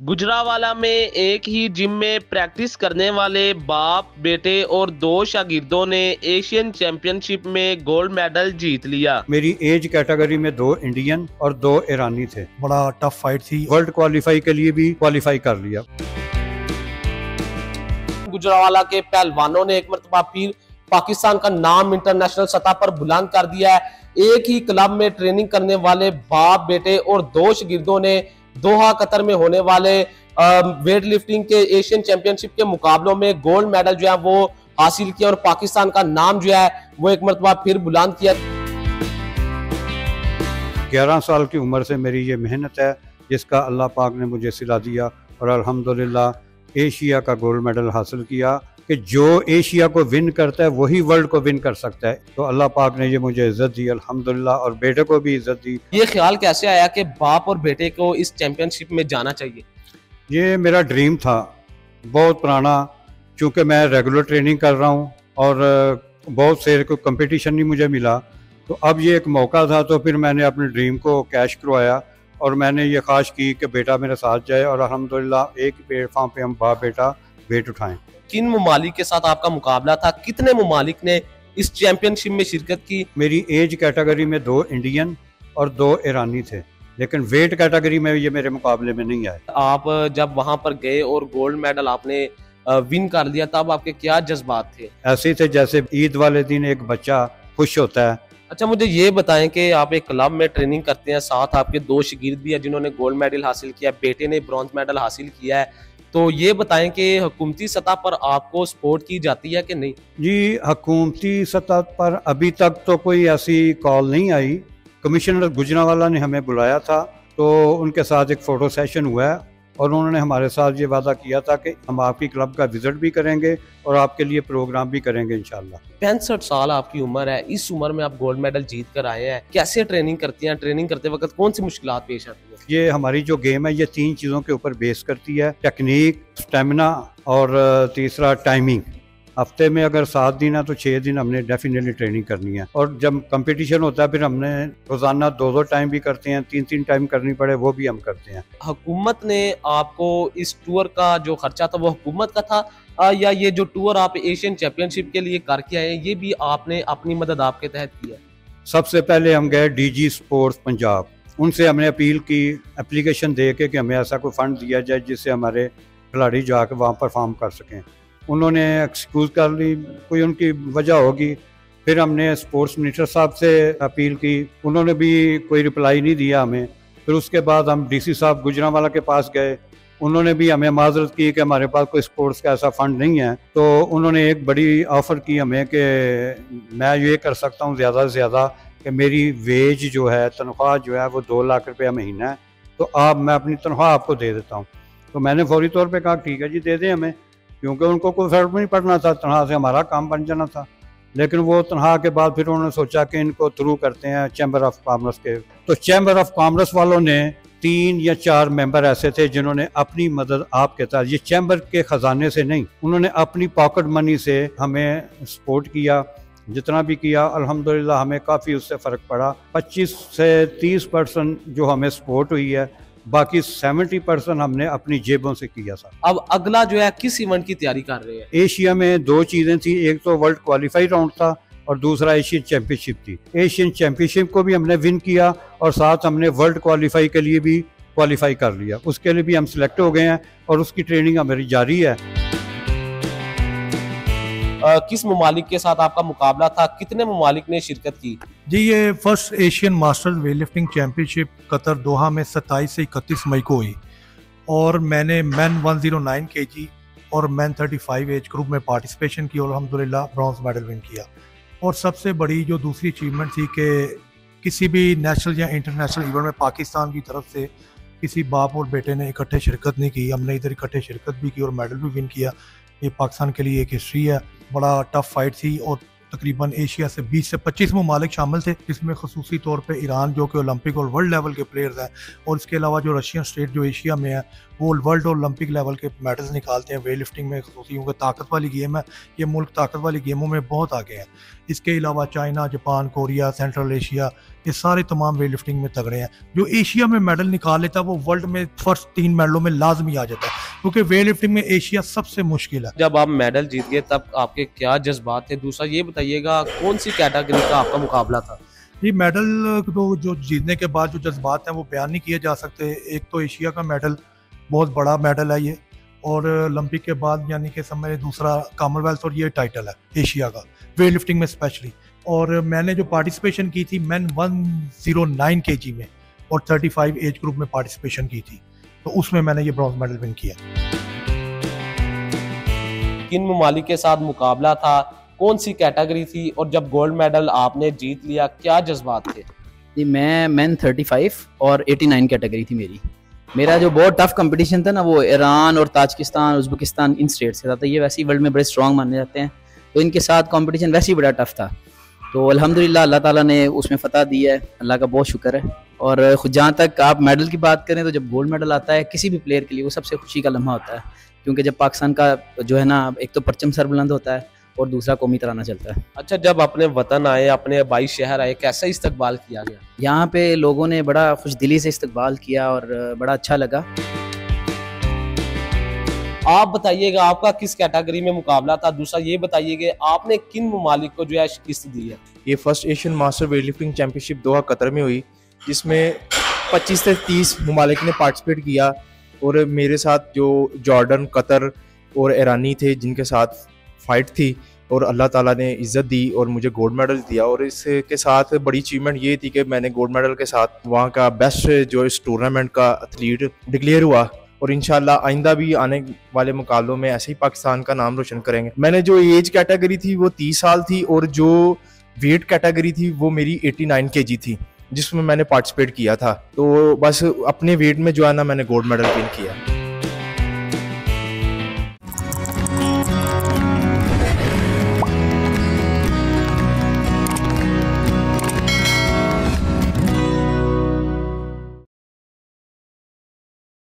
गुजरावाला में एक ही जिम में प्रैक्टिस करने वाले बाप बेटे और दो शागिर्दों ने एशियन चैंपियनशिप में गोल्ड मेडल जीत लिया। मेरी एज कैटेगरी में 2 इंडियन और 2 ईरानी थे। बड़ा टफ फाइट थी। वर्ल्ड क्वालिफाई के लिए भी क्वालिफाई कर लिया। गुजरावाला के पहलवानों ने एक मरतबा फिर पाकिस्तान का नाम इंटरनेशनल सतह पर बुलंद कर दिया है। एक ही क्लब में ट्रेनिंग करने वाले बाप बेटे और 2 शागिर्दों ने दोहा कतर में होने वाले वेट लिफ्टिंग के एशियन चैंपियनशिप के मुकाबलों में गोल्ड मेडल जो है वो हासिल किया और पाकिस्तान का नाम जो है वो एक मरतबा फिर बुलंद किया। 11 साल की उम्र से मेरी ये मेहनत है जिसका अल्लाह पाक ने मुझे सिला दिया और अल्हम्दुलिल्लाह एशिया का गोल्ड मेडल हासिल किया कि जो एशिया को विन करता है वही वर्ल्ड को विन कर सकता है। तो अल्लाह पाक ने ये मुझे इज्जत दी अल्हम्दुलिल्लाह, और बेटे को भी इज्जत दी। ये ख्याल कैसे आया कि बाप और बेटे को इस चैंपियनशिप में जाना चाहिए? ये मेरा ड्रीम था बहुत पुराना, चूँकि मैं रेगुलर ट्रेनिंग कर रहा हूँ और बहुत से कोई कंपटीशन नहीं मुझे मिला, तो अब ये एक मौका था। तो फिर मैंने अपने ड्रीम को कैश करवाया और मैंने ये ख्वाहिश की कि बेटा मेरे साथ जाए और अल्हम्दुलिल्लाह एक प्लेटफॉर्म पे हम बाप बेटा वेट उठाएं। किन ममालिक के साथ आपका मुकाबला था? कितने ममालिक ने इस चैंपियनशिप में शिरकत की? मेरी एज कैटेगरी में 2 इंडियन और 2 ईरानी थे, लेकिन वेट कैटेगरी में ये मेरे मुकाबले में नहीं आए। आप जब वहां पर गए और गोल्ड मेडल आपने विन कर लिया, तब आपके क्या जज्बात थे? ऐसे थे जैसे ईद वाले दिन एक बच्चा खुश होता है। अच्छा, मुझे ये बताएं कि आप एक क्लब में ट्रेनिंग करते हैं, साथ आपके 2 शागिर्द भी हैं जिन्होंने गोल्ड मेडल हासिल किया, बेटे ने ब्रॉन्ज मेडल हासिल किया है, तो ये बताएं कि हुकूमती सतह पर आपको सपोर्ट की जाती है कि नहीं? जी, हुकूमती सतह पर अभी तक तो कोई ऐसी कॉल नहीं आई। कमिश्नर गुजरावाला ने हमें बुलाया था तो उनके साथ एक फ़ोटो सेशन हुआ है और उन्होंने हमारे साथ ये वादा किया था कि हम आपकी क्लब का विजिट भी करेंगे और आपके लिए प्रोग्राम भी करेंगे इंशाल्लाह। 65 साल आपकी उम्र है, इस उम्र में आप गोल्ड मेडल जीत कर आए हैं, कैसे ट्रेनिंग करती हैं? ट्रेनिंग करते वक्त कौन सी मुश्किलात पेश आती है? ये हमारी जो गेम है ये 3 चीज़ों के ऊपर बेस करती है, टेक्निक, स्टेमिना और तीसरा टाइमिंग। हफ्ते में अगर 7 दिन है तो 6 दिन हमने डेफिनेटली ट्रेनिंग करनी है, और जब कंपटीशन होता है फिर हमने रोजाना 2-2 टाइम भी करते हैं, 3-3 टाइम करनी पड़े वो भी हम करते हैं। हुकूमत ने आपको इस टूर का जो खर्चा था वो हुकूमत का था या ये जो टूर आप एशियन चैंपियनशिप के लिए करके आए ये भी आपने अपनी मदद आपके तहत किया? सबसे पहले हम गए DG स्पोर्ट्स पंजाब, उनसे हमने अपील की, एप्लीकेशन दे के कि हमें ऐसा कोई फंड दिया जाए जिससे हमारे खिलाड़ी जाकर वहाँ परफॉर्म कर सकें। उन्होंने एक्सक्यूज़ कर ली, कोई उनकी वजह होगी। फिर हमने स्पोर्ट्स मिनिस्टर साहब से अपील की, उन्होंने भी कोई रिप्लाई नहीं दिया हमें। फिर उसके बाद हम DC साहब गुजरावाला के पास गए, उन्होंने भी हमें माजरत की कि हमारे पास कोई स्पोर्ट्स का ऐसा फंड नहीं है। तो उन्होंने एक बड़ी ऑफ़र की हमें कि मैं ये कर सकता हूँ ज़्यादा से ज़्यादा कि मेरी वेज जो है, तनख्वाह जो है वो 2 लाख रुपया महीना है, तो मैं अपनी तनख्वाह आपको दे देता हूँ। तो मैंने फौरी तौर पे कहा ठीक है जी दे दें हमें, क्योंकि उनको कोई फर्क नहीं पड़ना था, तनख्वाह से हमारा काम बन जाना था। लेकिन वो तनख्वाह के बाद फिर उन्होंने सोचा कि इनको थ्रू करते हैं चैम्बर ऑफ कॉमर्स के। तो चैम्बर ऑफ कॉमर्स वालों ने 3 या 4 मेंबर ऐसे थे जिन्होंने अपनी मदद आपके साथ, ये चैम्बर के ख़जाने से नहीं, उन्होंने अपनी पॉकेट मनी से हमें सपोर्ट किया। जितना भी किया अल्हम्दुलिल्लाह हमें काफ़ी उससे फ़र्क पड़ा। 25 से 30% जो हमें सपोर्ट हुई है, बाकी 70% हमने अपनी जेबों से किया था। अब अगला जो है किस इवेंट की तैयारी कर रहे हैं? एशिया में 2 चीज़ें थी, एक तो वर्ल्ड क्वालिफाई राउंड था और दूसरा एशियन चैंपियनशिप थी। एशियन चैंपियनशिप को भी हमने विन किया और साथ हमने वर्ल्ड क्वालिफाई के लिए भी क्वालिफाई कर लिया, उसके लिए भी हम सिलेक्ट हो गए हैं और उसकी ट्रेनिंग हमारी जारी है। किस ममालिक के साथ आपका मुकाबला था? कितने ममालिक ने शिरकत की? जी, ये first Asian masters weight lifting championship Qatar Doha में 27 से 31 मई को हुई और मैंने मैन 109 kg और मैन 35 एज ग्रुप में पार्टिसिपेशन की और अल्हम्दुलिल्लाह ब्रॉन्ज मेडल विन किया। और सबसे बड़ी जो दूसरी अचीवमेंट थी कि किसी भी नेशनल या इंटरनेशनल इवेंट में पाकिस्तान की तरफ से किसी बाप और बेटे ने इकट्ठे शिरकत नहीं की, हमने इधर इकट्ठे शिरकत भी की और मेडल भी विन किया। ये पाकिस्तान के लिए एक हिस्ट्री है। बड़ा टफ फाइट थी और तकरीबन एशिया से 20 से 25 ममालिक शामिल थे, जिसमें खसूसी तौर पे ईरान जो कि ओलंपिक और वर्ल्ड लेवल के प्लेयर्स हैं, और इसके अलावा जो रशियन स्टेट जो एशिया में है वो वर्ल्ड और ओलंपिक लेवल के मेडल्स निकालते हैं वेट लिफ्टिंग में। खसूसी क्योंकि ताकत वाली गेम है, ये मुल्क ताकत वाली गेमों में बहुत आगे हैं। इसके अलावा China, Japan, Korea, central Asia, ये सारे तमाम वेट लिफ्टिंग में तगड़े हैं। जो एशिया में मेडल निकाल लेता है वो वर्ल्ड में फर्स्ट 3 मेडलों में लाजमी आ जाता है, क्योंकि वेट लिफ्टिंग में एशिया सबसे मुश्किल है। जब आप मेडल जीत गए तब आपके क्या जज्बात थे? दूसरा ये बताइएगा कौन सी कैटेगरी का आपका मुकाबला था? ये मेडल तो जो जीतने के बाद जो जज्बात हैं वो बयान नहीं किए जा सकते। एक तो एशिया का मेडल बहुत बड़ा मेडल है ये, और ओलंपिक के बाद यानी कि समझ दूसरा कॉमनवेल्थ और ये टाइटल है एशिया का वेट लिफ्टिंग में स्पेशली। और मैंने जो पार्टिसिपेशन की थी मैन 109 kg में और 35 एज ग्रुप में पार्टिसिपेशन की थी, तो उसमें मैंने ये ब्रॉन्ज मेडल विन किया। किन ममालिक के साथ मुकाबला था, कौन सी कैटेगरी थी, और जब गोल्ड मेडल आपने जीत लिया क्या जज्बात थे? जी मैं मैन 35 और 89 कैटेगरी थी मेरा जो बहुत टफ कंपटीशन था ना वो ईरान और ताजिकिस्तान, उज़्बेकिस्तान इन स्टेट से था। तो ये वैसे ही वर्ल्ड में बड़े स्ट्रॉन्ग माने जाते हैं, तो इनके साथ कंपटीशन वैसे ही बड़ा टफ था। तो अल्हम्दुलिल्लाह अल्लाह ताला ने उसमें फ़तह दी है, अल्लाह का बहुत शुक्र है। और जहाँ तक आप मेडल की बात करें तो जब गोल्ड मेडल आता है किसी भी प्लेयर के लिए वो सबसे खुशी का लम्हा होता है, क्योंकि जब पाकिस्तान का जो है ना एक तो परचम सर बुलंद होता है और दूसरा कौमी तराना चलता है। अच्छा, जब अपने वतन आए, अपने आबाई शहर आए, कैसा इस्तकबाल किया गया? यहाँ पे लोगों ने बड़ा खुश दिली से इस्तकबाल किया और बड़ा अच्छा लगा। आप बताइएगा आपका किस कैटेगरी में मुकाबला था? दूसरा ये बताइएगा आपने किन ममालिक को जो है शिकस्त दी है? ये first Asian master wait lifting championship Doha Qatar में हुई, जिसमें 25 से 30 ममालिक ने पार्टिसिपेट किया, और मेरे साथ जो जॉर्डन, कतर और ईरानी थे जिनके साथ फाइट थी, और अल्लाह ताला ने इज़्ज़त दी और मुझे गोल्ड मेडल दिया। और इसके साथ बड़ी अचीवमेंट ये थी कि मैंने गोल्ड मेडल के साथ वहाँ का बेस्ट जो इस टूर्नामेंट का एथलीट डिक्लेयर हुआ, और इंशाल्लाह आइंदा भी आने वाले मुकाबलों में ऐसे ही पाकिस्तान का नाम रोशन करेंगे। मैंने जो एज कैटेगरी थी वो 30 साल थी, और जो वेट कैटेगरी थी वो मेरी 89 kg थी, जिसमें मैंने पार्टिसिपेट किया था। तो बस अपने वेट में जो है ना मैंने गोल्ड मेडल विन किया।